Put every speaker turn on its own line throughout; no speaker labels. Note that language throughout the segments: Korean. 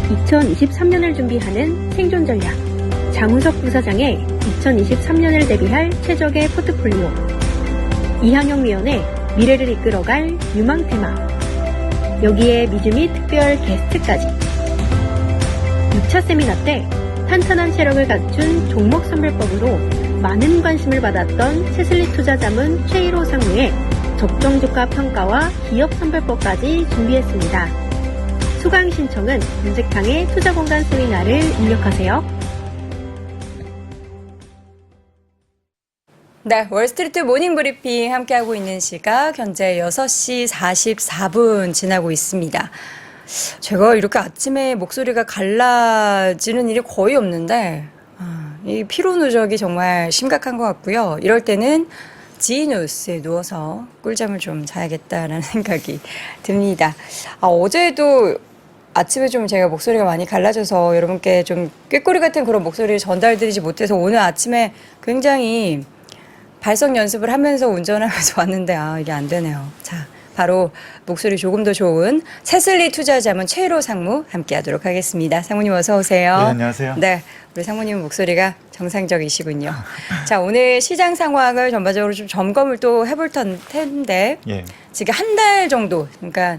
2023년을 준비하는 생존 전략. 장훈석 부사장의 2023년을 대비할 최적의 포트폴리오. 이항영 위원의 미래를 이끌어갈 유망 테마. 여기에 미주미 특별 게스트까지. 6차 세미나 때 탄탄한 체력을 갖춘 종목 선별법으로 많은 관심을 받았던 채슬리 투자자문 최1호 상무의 적정주가 평가와 기업 선별법까지 준비했습니다. 수강 신청은 윤색탕의 투자공간 세미나를 입력하세요.
네, 월스트리트 모닝 브리핑 함께하고 있는 시각 현재 6시 44분 지나고 있습니다. 제가 이렇게 아침에 목소리가 갈라지는 일이 거의 없는데 이 피로 누적이 정말 심각한 것 같고요. 이럴 때는 지니뉴스에 누워서 꿀잠을 좀 자야겠다라는 생각이 듭니다. 어제도 아침에 좀 제가 목소리가 많이 갈라져서 여러분께 좀 꾀꼬리 같은 그런 목소리를 전달드리지 못해서 오늘 아침에 굉장히 발성 연습을 하면서 운전하면서 왔는데 이게 안 되네요. 자, 바로 목소리 조금 더 좋은 채슬리 투자자문 최1호 상무 함께하도록 하겠습니다. 상무님 어서 오세요.
네, 안녕하세요.
네, 우리 상무님 목소리가 정상적이시군요. 자, 오늘 시장 상황을 전반적으로 좀 점검을 또 해볼 텐데
예.
지금 한 달 정도, 그러니까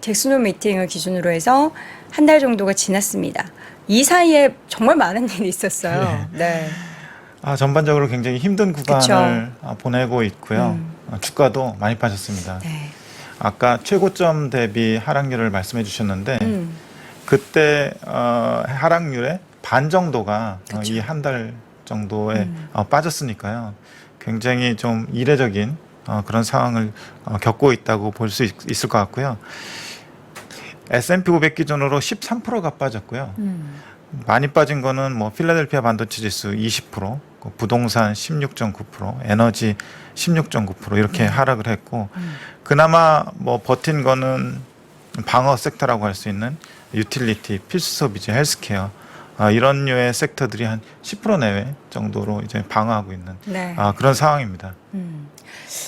잭슨홀 미팅을 기준으로 해서 한 달 정도가 지났습니다. 이 사이에 정말 많은 일이 있었어요. 네.
전반적으로 굉장히 힘든 구간을 보내고 있고요. 주가도 많이 빠졌습니다.
네.
아까 최고점 대비 하락률을 말씀해 주셨는데 그때 하락률의 반 정도가 이 한 달 정도에 빠졌으니까요. 굉장히 좀 이례적인 그런 상황을 겪고 있다고 볼 수 있을 것 같고요. S&P 500 기준으로 13%가 빠졌고요. 많이 빠진 거는 뭐 필라델피아 반도체 지수 20%, 부동산 16.9%, 에너지 16.9% 이렇게 하락을 했고 그나마 뭐 버틴 거는 방어 섹터라고 할 수 있는 유틸리티, 필수 소비재, 헬스케어 이런 류의 섹터들이 한 10% 내외 정도로 이제 방어하고 있는
네.
그런 상황입니다.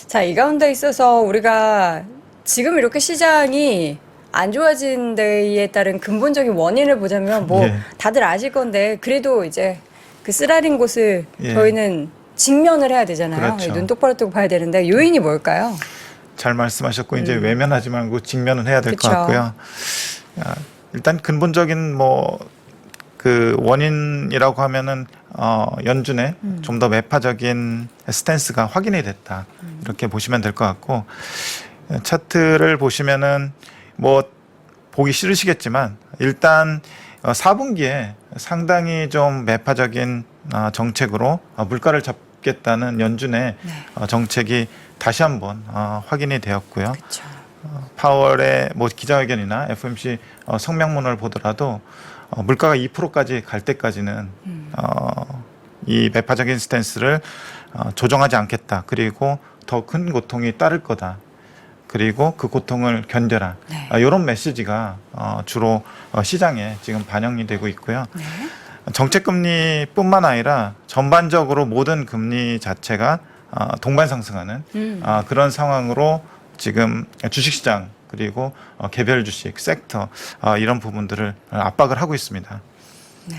자, 이 가운데 있어서 우리가 지금 이렇게 시장이 안 좋아진 데에 따른 근본적인 원인을 보자면 뭐 다들 아실 건데 그래도 이제 그 쓰라린 곳을 저희는 직면을 해야 되잖아요.
그렇죠.
눈 똑바로 뜨고 봐야 되는데 요인이 뭘까요?
잘 말씀하셨고 이제 외면하지 말고 직면을 해야 될 것
그쵸.
같고요. 일단 근본적인 뭐 그 원인이라고 하면은 연준의 좀 더 매파적인 스탠스가 확인이 됐다 이렇게 보시면 될 것 같고 차트를 보시면은 뭐 보기 싫으시겠지만 일단 4분기에 상당히 좀 매파적인 정책으로 물가를 잡겠다는 연준의 정책이 다시 한번 확인이 되었고요.
그쵸.
파월의 뭐 기자회견이나 FOMC 성명문을 보더라도 물가가 2%까지 갈 때까지는 이 매파적인 스탠스를 조정하지 않겠다. 그리고 더 큰 고통이 따를 거다. 그리고 그 고통을 견뎌라. 이런 메시지가 주로 시장에 지금 반영이 되고 있고요. 정책금리뿐만 아니라 전반적으로 모든 금리 자체가 동반 상승하는 그런 상황으로 지금 주식시장 그리고 개별 주식, 섹터 이런 부분들을 압박을 하고 있습니다.
네.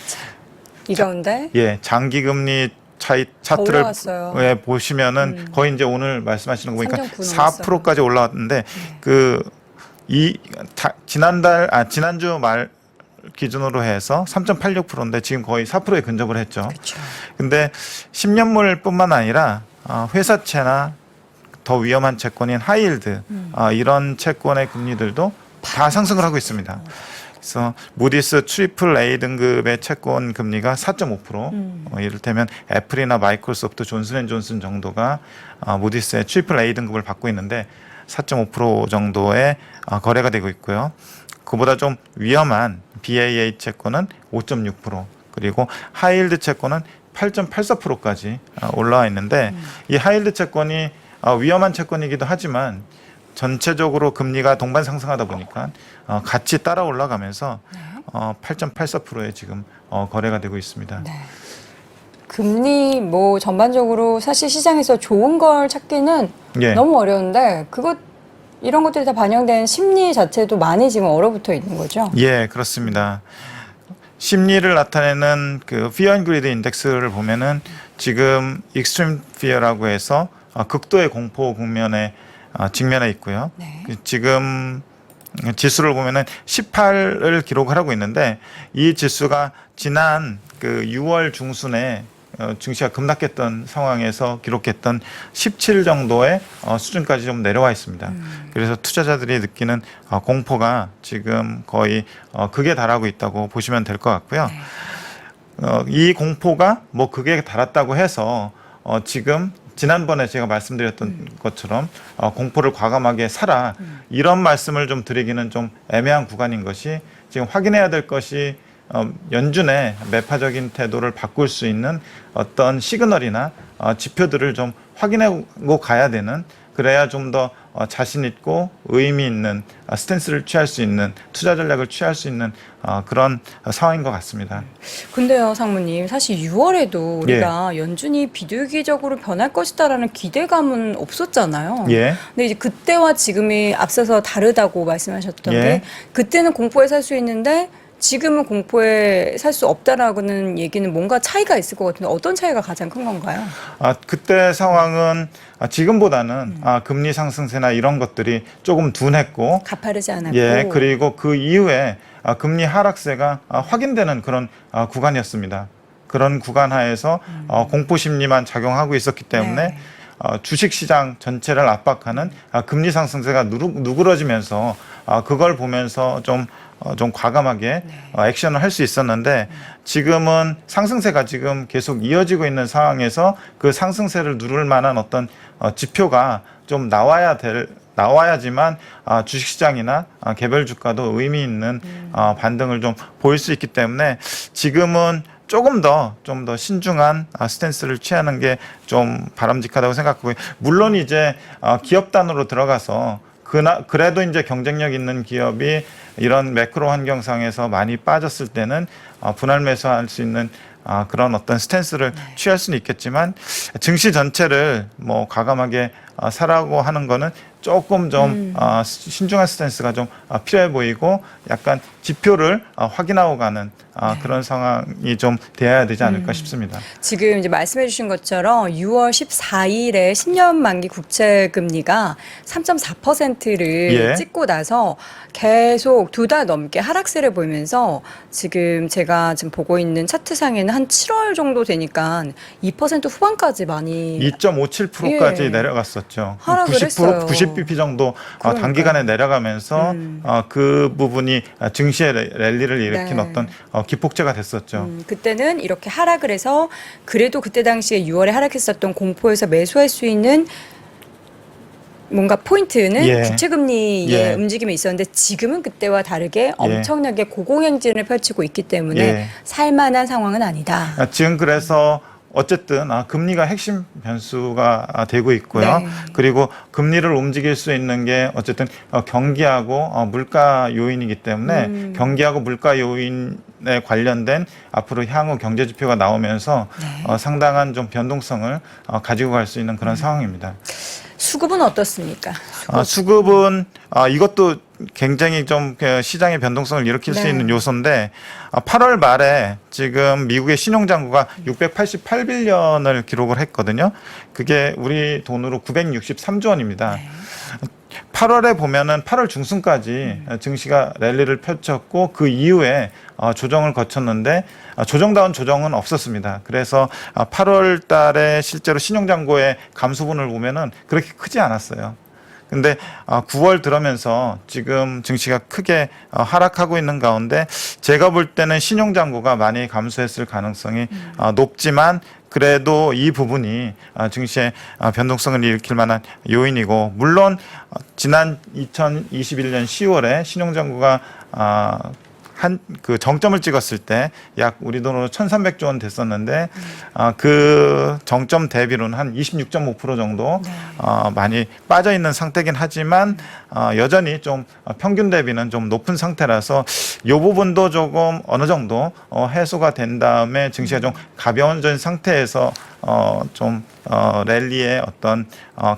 자, 이 가운데
장기금리 차트를 보시면은 거의 이제 오늘 말씀하시는 거 보니까 4%까지 올라왔는데 지난주 말 기준으로 해서 3.86%인데 지금 거의 4%에 근접을 했죠.
그쵸.
근데 10년물뿐만 아니라 회사채나 더 위험한 채권인 하이힐드 이런 채권의 금리들도 다 상승을 하고 있습니다. 그래서 무디스 트리플 A 등급의 채권 금리가 4.5%, 이를테면 애플이나 마이크로소프트, 존슨앤존슨 정도가 무디스의 트리플 A 등급을 받고 있는데 4.5% 정도의 거래가 되고 있고요. 그보다 좀 위험한 BAA 채권은 5.6%, 그리고 하이힐드 채권은 8.84%까지 올라와 있는데 이 하이힐드 채권이 위험한 채권이기도 하지만 전체적으로 금리가 동반 상승하다 보니까 같이 따라 올라가면서 8.84%에 지금 거래가 되고 있습니다.
네. 금리 뭐 전반적으로 사실 시장에서 좋은 걸 찾기는 너무 어려운데 그것 이런 것들이 다 반영된 심리 자체도 많이 지금 얼어붙어 있는 거죠.
예, 그렇습니다. 심리를 나타내는 그 Fear and Greed 인덱스를 보면은 지금 Extreme Fear라고 해서 극도의 공포 국면에 직면해 있고요.
네.
지금 지수를 보면은 18을 기록을 하고 있는데 이 지수가 지난 그 6월 중순에 증시가 급락했던 상황에서 기록했던 17 정도의 수준까지 좀 내려와 있습니다. 그래서 투자자들이 느끼는 공포가 지금 거의 극에 달하고 있다고 보시면 될 것 같고요. 이 공포가 뭐 극에 달았다고 해서 지금 지난번에 제가 말씀드렸던 것처럼 공포를 과감하게 사라 이런 말씀을 좀 드리기는 좀 애매한 구간인 것이 지금 확인해야 될 것이 연준의 매파적인 태도를 바꿀 수 있는 어떤 시그널이나 지표들을 좀 확인하고 가야 되는 그래야 좀 더 자신 있고 의미 있는 스탠스를 취할 수 있는 투자 전략을 취할 수 있는 그런 상황인 것 같습니다.
근데요, 상무님, 사실 6월에도 우리가 연준이 비둘기적으로 변할 것이다라는 기대감은 없었잖아요.
예.
근데 이제 그때와 지금이 앞서서 다르다고 말씀하셨던
예.
게 그때는 공포에 살 수 있는데 지금은 공포에 살 수 없다라는 얘기는 뭔가 차이가 있을 것 같은데 어떤 차이가 가장 큰 건가요?
그때 상황은 지금보다는 금리 상승세나 이런 것들이 조금 둔했고
가파르지 않았고.
예, 그리고 그 이후에 금리 하락세가 확인되는 그런 구간이었습니다. 그런 구간 하에서 공포 심리만 작용하고 있었기 때문에
네.
주식시장 전체를 압박하는 금리 상승세가 누그러지면서 그걸 보면서 좀 과감하게 액션을 할 수 있었는데 지금은 상승세가 지금 계속 이어지고 있는 상황에서 그 상승세를 누를 만한 어떤 지표가 좀 나와야지만 주식시장이나 개별 주가도 의미 있는 반등을 좀 보일 수 있기 때문에 지금은 조금 더 신중한 스탠스를 취하는 게 좀 바람직하다고 생각하고요. 물론 이제 기업 단으로 들어가서 그래도 이제 경쟁력 있는 기업이 이런 매크로 환경상에서 많이 빠졌을 때는 분할 매수할 수 있는 그런 어떤 스탠스를 취할 수는 있겠지만 증시 전체를 뭐 과감하게 사라고 하는 거는 조금 좀 신중한 스탠스가 좀 필요해 보이고 약간 지표를 확인하고 가는 그런 상황이 좀 돼야 되지 않을까 싶습니다.
지금 이제 말씀해 주신 것처럼 6월 14일에 10년 만기 국채 금리가 3.4%를
예.
찍고 나서 계속 2달 넘게 하락세를 보이면서 지금 제가 지금 보고 있는 차트상에는 한 7월 정도 되니까 2% 후반까지 많이
2.57%까지
예.
내려갔었죠.
하락을
90%,
했어요.
90bp 정도
그러니까요.
단기간에 내려가면서 그 부분이 증시의 랠리를 일으킨
네.
어떤 기폭제가 됐었죠.
그때는 이렇게 하락을 해서 그래도 그때 당시에 6월에 하락했었던 공포에서 매수할 수 있는 뭔가 포인트는
예.
국채금리의
예.
움직임이 있었는데 지금은 그때와 다르게 엄청나게 고공행진을 펼치고 있기 때문에
예.
살만한 상황은 아니다.
지금 그래서 어쨌든 금리가 핵심 변수가 되고 있고요.
네.
그리고 금리를 움직일 수 있는 게 어쨌든 경기하고 물가 요인이기 때문에 경기하고 물가 요인에 관련된 앞으로 향후 경제 지표가 나오면서 상당한 좀 변동성을 가지고 갈 수 있는 그런 상황입니다.
수급은 어떻습니까?
수급은 이것도 굉장히 좀 시장의 변동성을 일으킬 수
네.
있는 요소인데 8월 말에 지금 미국의 신용잔고가 688빌리언을 기록을 했거든요. 그게 우리 돈으로 963조 원입니다. 8월에 보면은 8월 중순까지 증시가 랠리를 펼쳤고 그 이후에 조정을 거쳤는데 조정다운 조정은 없었습니다. 그래서 8월 달에 실제로 신용잔고의 감소분을 보면은 그렇게 크지 않았어요. 근데 9월 들어면서 지금 증시가 크게 하락하고 있는 가운데 제가 볼 때는 신용잔고가 많이 감소했을 가능성이 높지만 그래도 이 부분이 증시의 변동성을 일으킬 만한 요인이고 물론 지난 2021년 10월에 신용잔고가 그 정점을 찍었을 때 약 우리 돈으로 1,300조 원 됐었는데 그 정점 대비로는 한 26.5% 정도 많이 빠져 있는 상태긴 하지만 여전히 좀 평균 대비는 좀 높은 상태라서 이 부분도 조금 어느 정도 해소가 된 다음에 증시가 좀 가벼워진 상태에서 좀 랠리의 어떤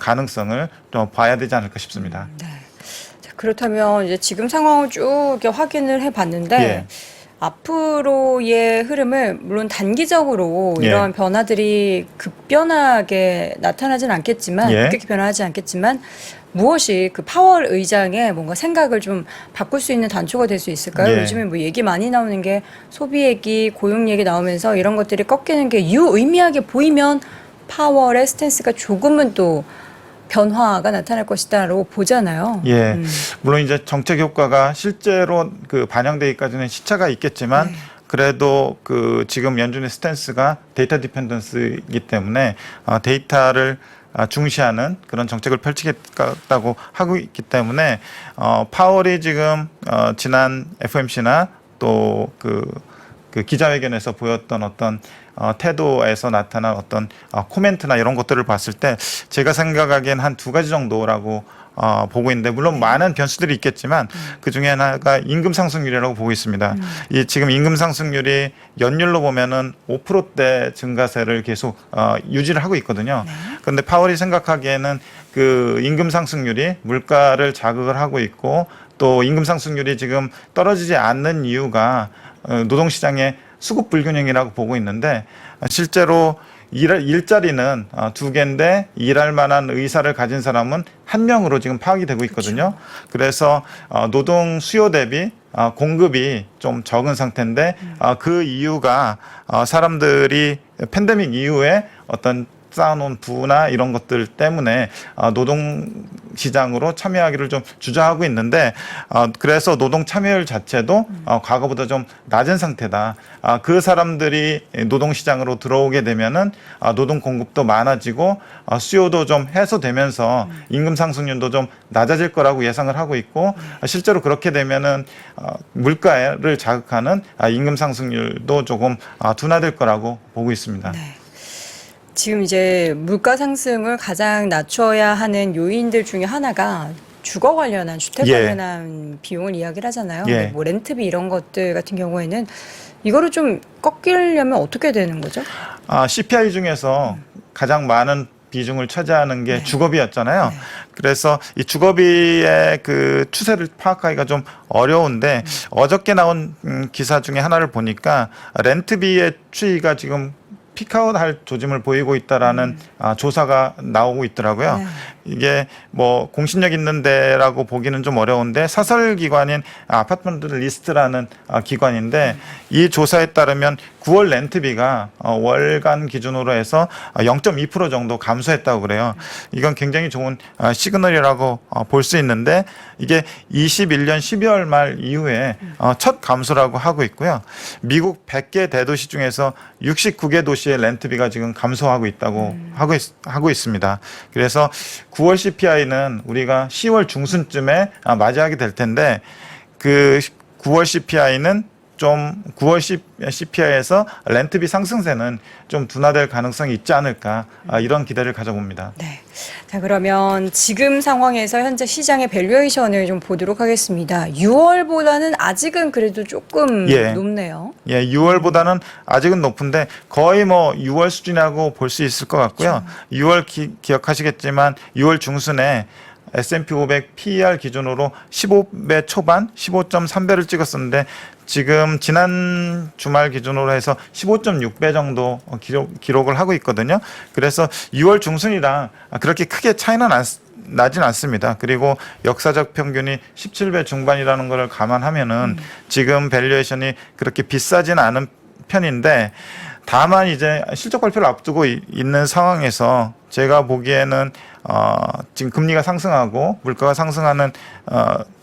가능성을 좀 봐야 되지 않을까 싶습니다.
네. 그렇다면 이제 지금 상황을 쭉 이렇게 확인을 해봤는데
예.
앞으로의 흐름을 물론 단기적으로
예.
이러한 변화들이 급변하게 나타나진 않겠지만
예.
급격히 변화하지 않겠지만 무엇이 그 파월 의장의 뭔가 생각을 좀 바꿀 수 있는 단초가 될 수 있을까요?
예.
요즘에 뭐 얘기 많이 나오는 게 소비 얘기, 고용 얘기 나오면서 이런 것들이 꺾이는 게 유의미하게 보이면 파월의 스탠스가 조금은 또 변화가 나타날 것이다라고 보잖아요.
예. 물론 이제 정책 효과가 실제로 그 반영되기까지는 시차가 있겠지만
네.
그래도 그 지금 연준의 스탠스가 데이터 디펜던스이기 때문에 데이터를 중시하는 그런 정책을 펼치겠다고 하고 있기 때문에 파월이 지금 지난 FOMC나 또 그 기자회견에서 보였던 어떤 태도에서 나타난 어떤 코멘트나 이런 것들을 봤을 때 제가 생각하기엔 한 두 가지 정도라고 보고 있는데 물론 많은 변수들이 있겠지만 그 중에 하나가 임금 상승률이라고 보고 있습니다. 이 지금 임금 상승률이 연율로 보면은 5%대 증가세를 계속 유지를 하고 있거든요. 그런데 파월이 생각하기에는 그 임금 상승률이 물가를 자극을 하고 있고 또 임금 상승률이 지금 떨어지지 않는 이유가 노동시장의 수급 불균형이라고 보고 있는데 실제로 일자리는 두 개인데 일할 만한 의사를 가진 사람은 한 명으로 지금 파악이 되고 있거든요. 그래서 노동 수요 대비 공급이 좀 적은 상태인데 그 이유가 사람들이 팬데믹 이후에 어떤 쌓아놓은 부나 이런 것들 때문에 노동 시장으로 참여하기를 좀 주저하고 있는데 그래서 노동 참여율 자체도 과거보다 좀 낮은 상태다. 그 사람들이 노동 시장으로 들어오게 되면은 노동 공급도 많아지고 수요도 좀 해소되면서 임금 상승률도 좀 낮아질 거라고 예상을 하고 있고 실제로 그렇게 되면은 물가를 자극하는 임금 상승률도 조금 둔화될 거라고 보고 있습니다.
네. 지금 이제 물가 상승을 가장 낮춰야 하는 요인들 중에 하나가 주거 관련한 주택
예.
관련한 비용을 이야기를 하잖아요.
예.
근데 뭐 렌트비 이런 것들 같은 경우에는 이거를 좀 꺾이려면 어떻게 되는 거죠?
CPI 중에서 가장 많은 비중을 차지하는 게
네.
주거비였잖아요.
네.
그래서 이 주거비의 그 추세를 파악하기가 좀 어려운데 어저께 나온 기사 중에 하나를 보니까 렌트비의 추이가 지금 피크아웃 할 조짐을 보이고 있다라는 조사가 나오고 있더라고요.
네.
이게 뭐 공신력 있는 데라고 보기는 좀 어려운데 사설 기관인 아파트먼트 리스트라는 기관인데 이 조사에 따르면 9월 렌트비가 월간 기준으로 해서 0.2% 정도 감소했다고 그래요. 이건 굉장히 좋은 시그널이라고 볼 수 있는데 이게 21년 12월 말 이후에 첫 감소라고 하고 있고요. 미국 100개 대도시 중에서 69개 도시의 렌트비가 지금 감소하고 있다고 하고 있습니다. 그래서 9월 CPI는 우리가 10월 중순쯤에 맞이하게 될 텐데 그 9월 CPI는 좀 9월 CPI에서 렌트비 상승세는 좀 둔화될 가능성이 있지 않을까 이런 기대를 가져봅니다.
네. 자, 그러면 지금 상황에서 현재 시장의 밸류에이션을 좀 보도록 하겠습니다. 6월보다는 아직은 그래도 조금
예.
높네요.
예, 6월보다는 아직은 높은데 거의 뭐 6월 수준이라고 볼 수 있을 것 같고요. 6월 기억하시겠지만 6월 중순에 S&P 500 PER 기준으로 15배 초반, 15.3배를 찍었었는데 지금 지난 주말 기준으로 해서 15.6배 정도 기록을 하고 있거든요. 그래서 6월 중순이랑 그렇게 크게 차이는 나진 않습니다. 그리고 역사적 평균이 17배 중반이라는 걸 감안하면은 지금 밸류에이션이 그렇게 비싸진 않은 편인데 다만 이제 실적 발표를 앞두고 있는 상황에서 제가 보기에는 지금 금리가 상승하고 물가가 상승하는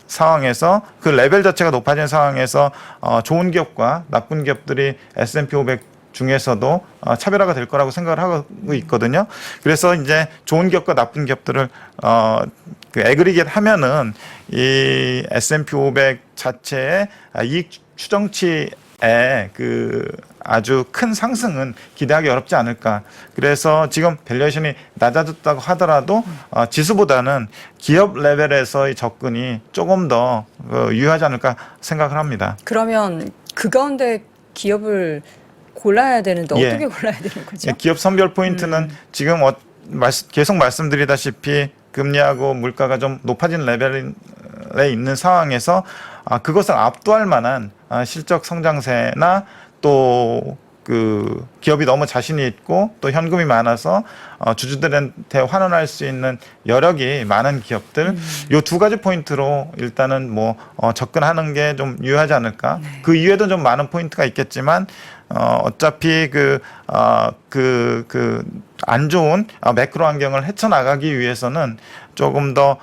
상황에서 그 레벨 자체가 높아진 상황에서 좋은 기업과 나쁜 기업들이 S&P 500 중에서도 차별화가 될 거라고 생각을 하고 있거든요. 그래서 이제 좋은 기업과 나쁜 기업들을 그 애그리게이트 하면은 이 S&P 500 자체의 이익 추정치의 그 아주 큰 상승은 기대하기 어렵지 않을까. 그래서 지금 밸류에이션이 낮아졌다고 하더라도 지수보다는 기업 레벨에서의 접근이 조금 더 유효하지 않을까 생각을 합니다.
그러면 그 가운데 기업을 골라야 되는데
예.
어떻게 골라야 되는 거죠?
예, 기업 선별 포인트는 지금 계속 말씀드리다시피 금리하고 물가가 좀 높아진 단절에 있는 상황에서 그것을 압도할 만한 실적 성장세나 또 그 기업이 너무 자신이 있고 또 현금이 많아서 주주들한테 환원할 수 있는 여력이 많은 기업들 요 두 가지 포인트로 일단은 뭐 접근하는 게 좀 유효하지 않을까.
네.
그 이외에도 좀 많은 포인트가 있겠지만 어차피 안 좋은 매크로 환경을 헤쳐나가기 위해서는 조금 더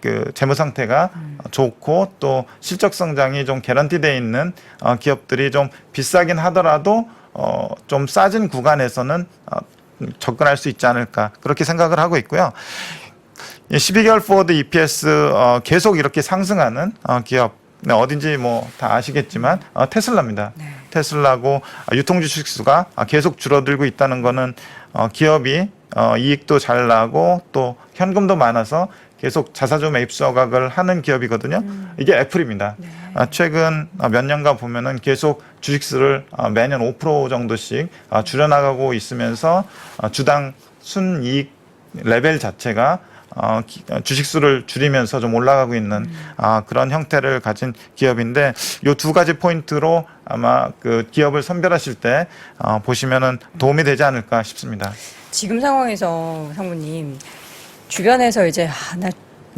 그 재무 상태가 좋고 또 실적 성장이 좀 개런티돼 있는 기업들이 좀 비싸긴 하더라도 좀 싸진 구간에서는 접근할 수 있지 않을까 그렇게 생각을 하고 있고요. 12개월 포워드 EPS 계속 이렇게 상승하는 기업 어딘지 뭐 다 아시겠지만 테슬라입니다.
네.
테슬라고 유통 주식 수가 계속 줄어들고 있다는 거는 기업이 이익도 잘 나고 또 현금도 많아서 계속 자사주 매입 서각을 하는 기업이거든요. 이게 애플입니다.
네.
최근 몇 년간 보면은 계속 주식수를 매년 5% 정도씩 줄여나가고 있으면서 주당 순이익 레벨 자체가 주식수를 줄이면서 좀 올라가고 있는 그런 형태를 가진 기업인데 요 두 가지 포인트로 아마 그 기업을 선별하실 때 보시면은 도움이 되지 않을까 싶습니다.
지금 상황에서 상무님 주변에서 이제 나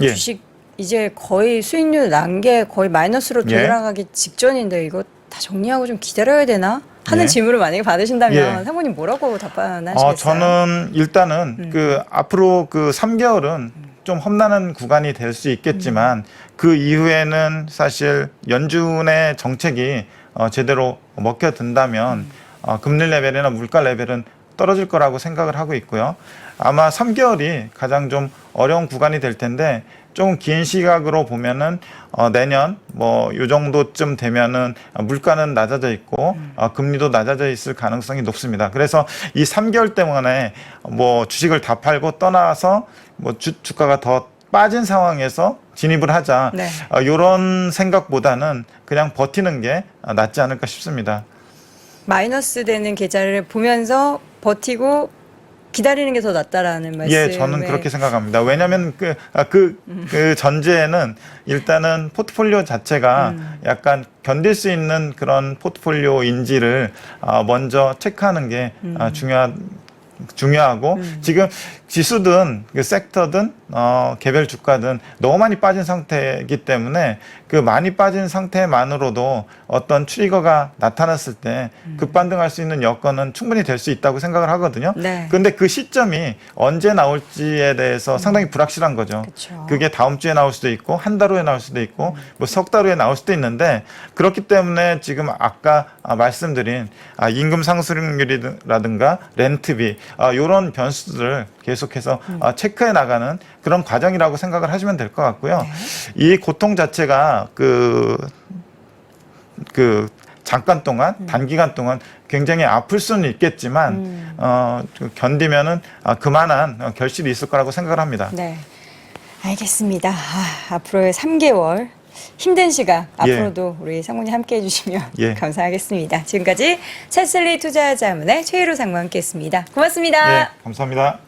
예.
주식 이제 거의 수익률 난 게 거의 마이너스로
예.
돌아가기 직전인데 이거 다 정리하고 좀 기다려야 되나 하는
예.
질문을 만약에 받으신다면
예.
상무님 뭐라고 답변하시겠어요?
저는 일단은 그 앞으로 그 3개월은 좀 험난한 구간이 될 수 있겠지만 그 이후에는 사실 연준의 정책이 제대로 먹혀든다면 금리 레벨이나 물가 레벨은 떨어질 거라고 생각을 하고 있고요. 아마 3개월이 가장 좀 어려운 구간이 될 텐데 좀 긴 시각으로 보면은 내년 뭐 요 정도쯤 되면은 물가는 낮아져 있고 금리도 낮아져 있을 가능성이 높습니다. 그래서 이 3개월 때문에 뭐 주식을 다 팔고 떠나서 뭐 주가가 더 빠진 상황에서 진입을 하자.
네.
이런 생각보다는 그냥 버티는 게 낫지 않을까 싶습니다.
마이너스 되는 계좌를 보면서 버티고 기다리는 게 더 낫다라는 말씀.
예, 저는 그렇게 생각합니다. 왜냐하면 그 전제에는 일단은 포트폴리오 자체가 약간 견딜 수 있는 그런 포트폴리오인지를 먼저 체크하는 게 중요하고 지금 지수든 그 섹터든 개별 주가든 너무 많이 빠진 상태이기 때문에 그 많이 빠진 상태만으로도 어떤 트리거가 나타났을 때 급반등할 수 있는 여건은 충분히 될 수 있다고 생각을 하거든요.
네.
근데 그 시점이 언제 나올지에 대해서 상당히 불확실한 거죠.
그쵸.
그게 다음 주에 나올 수도 있고 한 달 후에 나올 수도 있고 뭐 석 달 후에 나올 수도 있는데 그렇기 때문에 지금 아까 말씀드린 임금 상승률이라든가 렌트비 이런 변수들을 계속해서 체크해 나가는 그런 과정이라고 생각을 하시면 될 것 같고요.
네.
이 고통 자체가 그 잠깐 동안 단기간 동안 굉장히 아플 수는 있겠지만 견디면은 그만한 결실이 있을 거라고 생각을 합니다.
네. 알겠습니다. 앞으로의 3개월 힘든 시간
예.
앞으로도 우리 상무님 함께 해주시면
예.
감사하겠습니다. 지금까지 찰슬리 투자자문의 최희로 상무 함께했습니다. 고맙습니다.
네, 감사합니다.